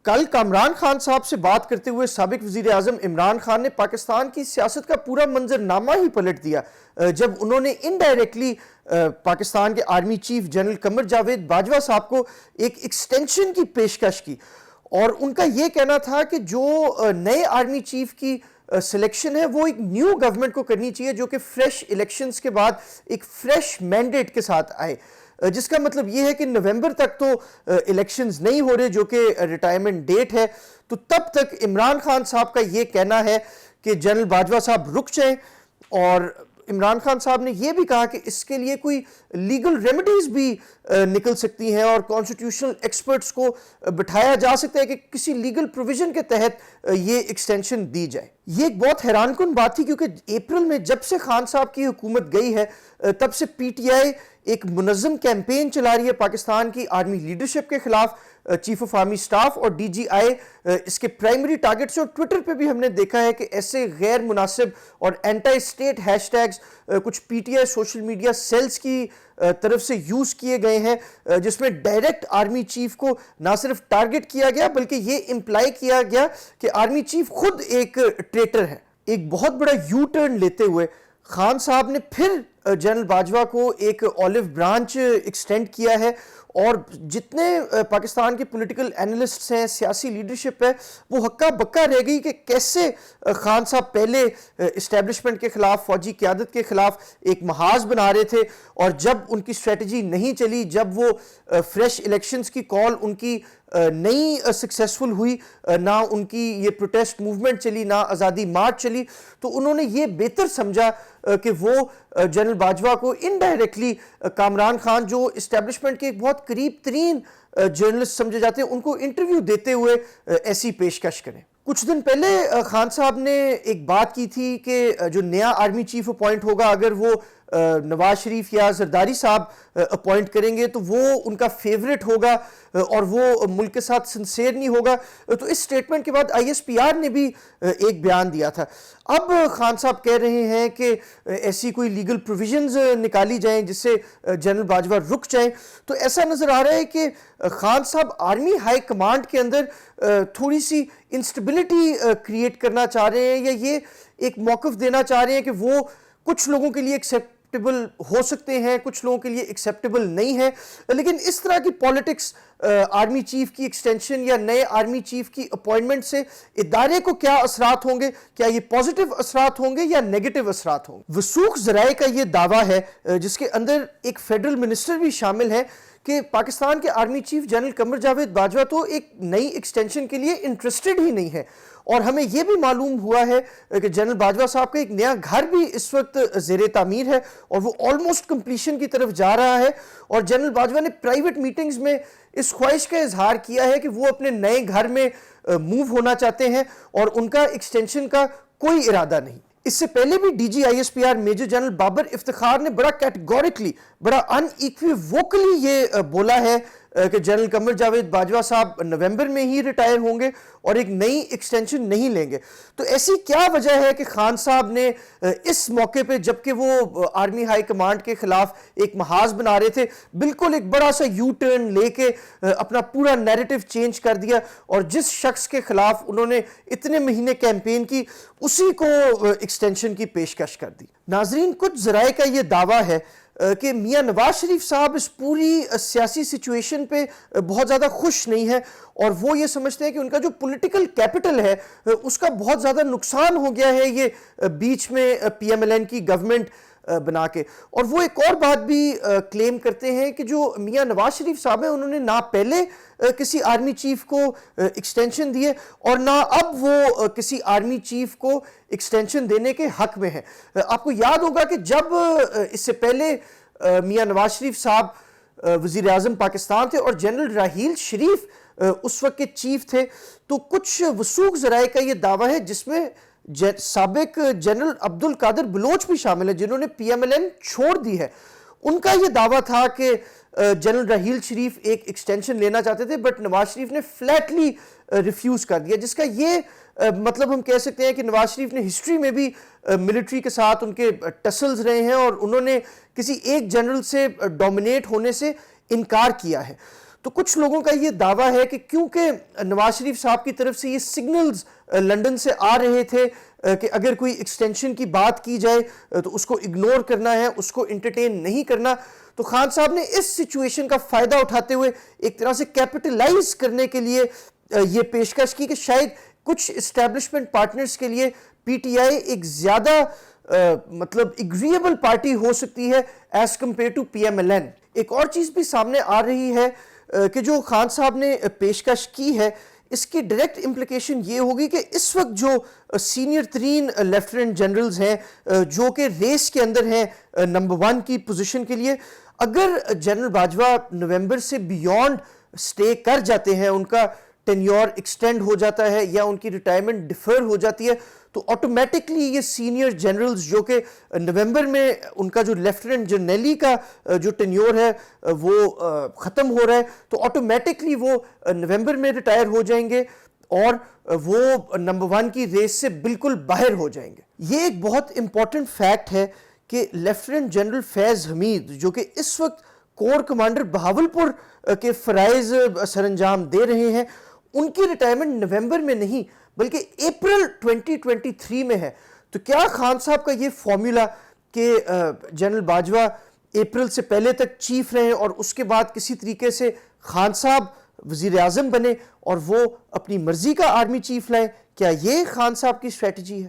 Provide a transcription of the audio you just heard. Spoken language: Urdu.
کل کامران خان صاحب سے بات کرتے ہوئے سابق وزیر اعظم عمران خان نے پاکستان کی سیاست کا پورا منظرنامہ ہی پلٹ دیا جب انہوں نے انڈائریکٹلی پاکستان کے army chief general Qamar Javed Bajwa صاحب کو ایک ایکسٹینشن کی پیشکش کی، اور ان کا یہ کہنا تھا کہ جو نئے آرمی چیف کی سلیکشن ہے وہ ایک نیو گورنمنٹ کو کرنی چاہیے جو کہ فریش الیکشنز کے بعد ایک فریش مینڈیٹ کے ساتھ آئے، جس کا مطلب یہ ہے کہ نومبر تک تو الیکشنز نہیں ہو رہے جو کہ ریٹائرمنٹ ڈیٹ ہے، تو تب تک عمران خان صاحب کا یہ کہنا ہے کہ جنرل باجوہ صاحب رک جائیں، اور عمران خان صاحب نے یہ بھی کہا کہ اس کے لیے کوئی لیگل ریمیڈیز بھی نکل سکتی ہیں اور کانسٹیٹیوشنل ایکسپرٹس کو بٹھایا جا سکتا ہے کہ کسی لیگل پروویژن کے تحت یہ ایکسٹینشن دی جائے۔ یہ ایک بہت حیران کن بات تھی کیونکہ اپریل میں جب سے خان صاحب کی حکومت گئی ہے تب سے پی ٹی آئی ایک منظم کیمپین چلا رہی ہے پاکستان کی آرمی لیڈرشپ کے خلاف، چیف آف آرمی سٹاف اور ڈی جی آئی اس کے پرائمری ٹارگٹس، اور ٹویٹر پہ بھی ہم نے دیکھا ہے کہ ایسے غیر مناسب اور اینٹی اسٹیٹ ہیش ٹیگز کچھ P T I social media cells کی طرف سے یوز کیے گئے ہیں جس میں ڈائریکٹ آرمی چیف کو نہ صرف ٹارگٹ کیا گیا بلکہ یہ امپلائی کیا گیا کہ آرمی چیف خود ایک ٹریٹر ہے۔ ایک بہت بڑا یو ٹرن لیتے ہوئے خان صاحب نے پھر جنرل باجوہ کو ایک اولیو برانچ ایکسٹینڈ کیا ہے، اور جتنے پاکستان کے پولیٹیکل اینالسٹس ہیں، سیاسی لیڈرشپ ہے، وہ ہکا بکا رہ گئی کہ کیسے خان صاحب پہلے اسٹیبلشمنٹ کے خلاف، فوجی قیادت کے خلاف ایک محاذ بنا رہے تھے، اور جب ان کی اسٹریٹجی نہیں چلی، جب وہ فریش الیکشنز کی کال ان کی نہیں سکسیسفل ہوئی، نہ ان کی یہ پروٹیسٹ موومنٹ چلی، نہ آزادی مارچ چلی، تو انہوں نے یہ بہتر سمجھا کہ وہ جنرل باجوہ کو انڈائریکٹلی کامران خان جو اسٹیبلشمنٹ کے ایک بہت قریب ترین جرنلسٹ سمجھے جاتے ہیں ان کو انٹرویو دیتے ہوئے ایسی پیشکش کریں۔ کچھ دن پہلے خان صاحب نے ایک بات کی تھی کہ جو نیا آرمی چیف اپوائنٹ ہوگا اگر وہ نواز شریف یا زرداری صاحب اپوائنٹ کریں گے تو وہ ان کا فیورٹ ہوگا اور وہ ملک کے ساتھ سنسیئر نہیں ہوگا، تو اس سٹیٹمنٹ کے بعد آئی ایس پی آر نے بھی ایک بیان دیا تھا۔ اب خان صاحب کہہ رہے ہیں کہ ایسی کوئی لیگل پروویژنز نکالی جائیں جس سے جنرل باجوہ رک جائیں، تو ایسا نظر آ رہا ہے کہ خان صاحب آرمی ہائی کمانڈ کے اندر تھوڑی سی انسٹیبلٹی کریٹ کرنا چاہ رہے ہیں، یا یہ ایک موقف دینا چاہ رہے ہیں کہ وہ کچھ لوگوں کے لیے ایکسیپٹیبل ہو سکتے ہیں، کچھ لوگوں کے لیے ایکسیپٹیبل نہیں ہے، لیکن اس طرح کی پالیٹکس آرمی چیف کی ایکسٹینشن یا نئے آرمی چیف کی اپوائنٹمنٹ سے ادارے کو کیا اثرات ہوں گے؟ کیا یہ پازیٹیو اثرات ہوں گے یا نیگیٹو اثرات ہوں گے؟ وثوق ذرائع کا یہ دعویٰ ہے جس کے اندر ایک فیڈرل منسٹر بھی شامل ہے کہ پاکستان کے army chief general Qamar Javed Bajwa تو ایک نئی ایکسٹینشن کے لیے انٹرسٹڈ ہی نہیں ہے، اور ہمیں یہ بھی معلوم ہوا ہے کہ جنرل باجوہ صاحب کا ایک نیا گھر بھی اس وقت زیر تعمیر ہے اور وہ آلموسٹ کمپلیشن کی طرف جا رہا ہے، اور جنرل باجوہ نے پرائیویٹ میٹنگز میں اس خواہش کا اظہار کیا ہے کہ وہ اپنے نئے گھر میں موو ہونا چاہتے ہیں اور ان کا ایکسٹینشن کا کوئی ارادہ نہیں۔ اس سے پہلے بھی D G I S P R major general Babar Iftikhar نے بڑا کیٹیگوریکلی، بڑا ان ایکویوکلی یہ بولا ہے کہ جنرل قمر جاوید باجوہ صاحب نومبر میں ہی ریٹائر ہوں گے اور ایک نئی ایکسٹینشن نہیں لیں گے۔ تو ایسی کیا وجہ ہے کہ خان صاحب نے اس موقع پہ جبکہ وہ آرمی ہائی کمانڈ کے خلاف ایک محاذ بنا رہے تھے، بالکل ایک بڑا سا یو ٹرن لے کے اپنا پورا نیریٹو چینج کر دیا، اور جس شخص کے خلاف انہوں نے اتنے مہینے کیمپین کی اسی کو ایکسٹینشن کی پیشکش کر دی؟ ناظرین، کچھ ذرائع کا یہ دعویٰ ہے کہ میاں نواز شریف صاحب اس پوری سیاسی سچویشن پہ بہت زیادہ خوش نہیں ہے، اور وہ یہ سمجھتے ہیں کہ ان کا جو پولیٹیکل کیپٹل ہے اس کا بہت زیادہ نقصان ہو گیا ہے یہ بیچ میں پی ایم ایل این کی گورنمنٹ بنا کے۔ اور وہ ایک اور بات بھی کلیم کرتے ہیں کہ جو میاں نواز شریف صاحب ہیں انہوں نے نہ پہلے کسی آرمی چیف کو ایکسٹینشن دیے اور نہ اب وہ کسی آرمی چیف کو ایکسٹینشن دینے کے حق میں ہیں۔ آپ کو یاد ہوگا کہ جب اس سے پہلے میاں نواز شریف صاحب وزیر اعظم پاکستان تھے اور جنرل راحیل شریف اس وقت کے چیف تھے، تو کچھ وثوق ذرائع کا یہ دعویٰ ہے جس میں سابق جنرل عبد القادر بلوچ بھی شامل ہیں جنہوں نے پی ایم ایل این چھوڑ دی ہے۔ ان کا یہ دعویٰ تھا کہ جنرل راحیل شریف ایک ایکسٹینشن لینا چاہتے تھے بٹ نواز شریف نے فلیٹلی ریفیوز کر دیا، جس کا یہ مطلب ہم کہہ سکتے ہیں کہ نواز شریف نے ہسٹری میں بھی ملٹری کے ساتھ ان کے ٹسلز رہے ہیں اور انہوں نے کسی ایک جنرل سے ڈومینیٹ ہونے سے انکار کیا ہے۔ تو کچھ لوگوں کا یہ دعویٰ ہے کہ کیونکہ نواز شریف صاحب کی طرف سے یہ سگنلز لندن سے آ رہے تھے کہ اگر کوئی ایکسٹینشن کی بات کی جائے تو اس کو اگنور کرنا ہے، اس کو انٹرٹین نہیں کرنا، تو خان صاحب نے اس سچویشن کا فائدہ اٹھاتے ہوئے ایک طرح سے کیپٹلائز کرنے کے لیے یہ پیشکش کی کہ شاید کچھ اسٹیبلشمنٹ پارٹنرز کے لیے پی ٹی آئی ایک زیادہ مطلب اگریبل پارٹی ہو سکتی ہے as compare to P M L N. ایک اور چیز بھی سامنے آ رہی ہے کہ جو خان صاحب نے پیشکش کی ہے اس کی ڈائریکٹ امپلیکیشن یہ ہوگی کہ اس وقت جو سینئر ترین لیفٹیننٹ جنرلز ہیں جو کہ ریس کے اندر ہیں نمبر 1 کی پوزیشن کے لیے، اگر جنرل باجوہ نومبر سے بیونڈ سٹے کر جاتے ہیں، ان کا ٹینیور ایکسٹینڈ ہو جاتا ہے یا ان کی ریٹائرمنٹ ڈیفر ہو جاتی ہے، تو آٹومیٹکلی یہ سینئر جنرلز جو کہ نومبر میں ان کا جو لیفٹیننٹ جرنیلی کا جو ٹینیور ہے وہ ختم ہو رہا ہے، تو آٹومیٹکلی وہ نومبر میں ریٹائر ہو جائیں گے اور وہ نمبر 1 کی ریس سے بالکل باہر ہو جائیں گے۔ یہ ایک بہت امپورٹنٹ فیکٹ ہے کہ لیفٹیننٹ جنرل فیض حمید جو کہ اس وقت کور کمانڈر بہاولپور کے فرائض سر انجام دے رہے ہیں، ان کی ریٹائرمنٹ نومبر میں نہیں بلکہ اپریل 2023 میں ہے۔ تو کیا خان صاحب کا یہ فارمولا کہ جنرل باجوہ اپریل سے پہلے تک چیف رہیں اور اس کے بعد کسی طریقے سے خان صاحب وزیر اعظم بنے اور وہ اپنی مرضی کا آرمی چیف لائیں، کیا یہ خان صاحب کی اسٹریٹجی ہے؟